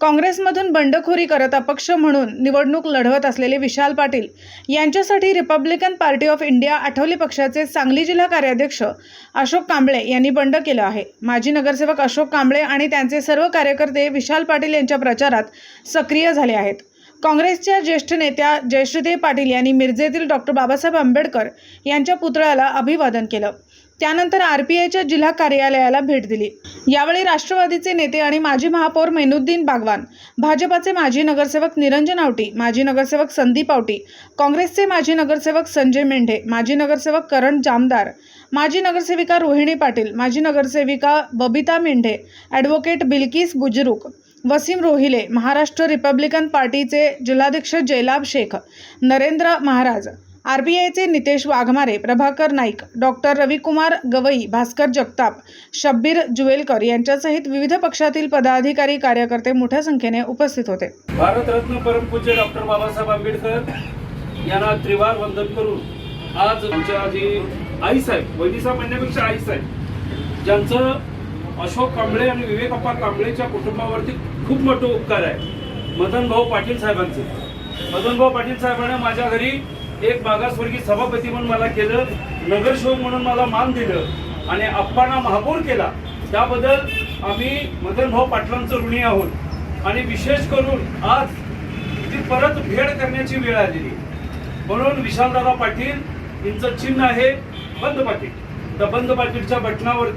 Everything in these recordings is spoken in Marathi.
काँग्रेसमधून बंडखोरी करत अपक्ष म्हणून निवडणूक लढवत असलेले विशाल पाटील यांच्यासाठी Republican party of India Athawale पक्षाचे सांगली जिल्हा कार्याध्यक्ष अशोक कांबळे यांनी बंड केलं आहे। माजी नगरसेवक अशोक कांबळे आणि त्यांचे सर्व कार्यकर्ते विशाल पाटील यांच्या प्रचारात सक्रिय झाले आहेत। काँग्रेसच्या ज्येष्ठ नेत्या जयश्रीदेवी पाटील यांनी मिरजेतील डॉक्टर बाबासाहेब आंबेडकर यांच्या पुतळ्याला अभिवादन केलं। त्यानंतर आरपीआयच्या जिल्हा कार्यालयाला भेट दिली। यावेळी राष्ट्रवादीचे नेते आणि माजी महापौर मेनुद्दीन बागवान, भाजपाचे माजी नगरसेवक निरंजन आवटी, माजी नगरसेवक संदीप आवटी, काँग्रेसचे माजी नगरसेवक संजय मेंढे, माजी नगरसेवक करण जामदार, माजी नगरसेविका रोहिणी पाटील, माजी नगरसेविका बबिता मेंढे, ॲडव्होकेट बिल्किस बुजुर्ग, वसीम रोहिले, महाराष्ट्र रिपब्लिकन पार्टीचे जिल्हाध्यक्ष जयलाभ शेख, नरेंद्र महाराज, आरबीआयचे नितेश वाघमारे, प्रभाकर नाईक, डॉक्टर रविकुमार गवई, भास्कर जगताप, शब्बीर जुवेलकर यांच्यासहित विविध पक्षातील पदाधिकारी कार्यकर्ते मोठ्या संख्येने उपस्थित होते। भारतरत्न परमपूज्य डॉक्टर बाबासाहेब आंबेडकर यांना त्रिवार वंदन करून आज आमच्या जी आईसाहेब, वैदिसा म्हणण्यापेक्षा आईसाहेब, ज्यांचं अशोक कांबळे आणि विवेक अप्पा कांबळेच्या कुटुंबावरती खूप मोठं उपकार आहे। मदनभाऊ पाटील साहेबांचे, मदनभाऊ पाटील साहेबांनी माझ्या घरी एक मागासवर्गीय सभापती म्हणून मला केलं, नगरसेवक म्हणून मला मान दिलं आणि अप्पांना महापौर केला। त्याबद्दल आम्ही मदनभाऊ पाटलांचं ऋणी आहोत आणि विशेष करून आज ती परत भेट करण्याची वेळ आलेली म्हणून विशालदादा पाटील यांचं चिन्ह आहे बंद पाटील। त्या बंद पाटीलच्या बटनावर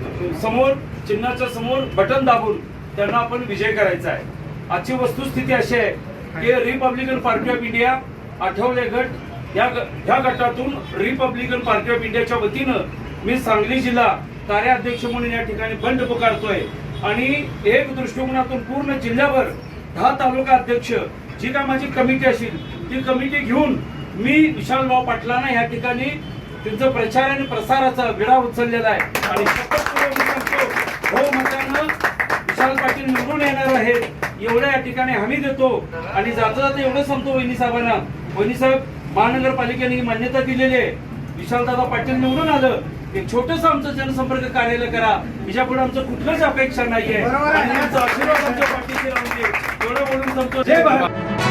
समोर, चिन्हाच्या समोर बटन दाबून त्यांना आपण विजय करायचा आहे। आजची वस्तुस्थिती अशी आहे की Republican party of India Athawale गट ह्या गटातून रिपब्लिकन पार्टी ऑफ इंडियाच्या वतीनं मी सांगली जिल्हा कार्याध्यक्ष म्हणून या ठिकाणी बंड पुकारतोय आणि एक दृष्टिकोनातून पूर्ण जिल्ह्यावर 10 तालुका अध्यक्ष जी का माझी कमिटी असेल ती कमिटी घेऊन मी विशालभाऊ पाटलांना या ठिकाणी त्यांचं प्रचार आणि प्रसाराचा विडा उचललेला आहे आणि हो मतानं विशाल पाटील निवडून येणार आहेत एवढ्या या ठिकाणी हमी देतो आणि जाता जाता एवढं सांगतो वहिनी साहेबांना, वहिनी साहेब महानगरपालिकेने ही मान्यता दिलेली आहे, विशालदादा पाटील निवडून आलं एक छोटंसं आमचं जनसंपर्क कार्यालय करा, याच्यापुढे आमचं कुठलंच अपेक्षा नाहीये आणि आशीर्वाद आमच्या पाठीशी राहून दे एवढं बोलून सांगतो। जय भारत।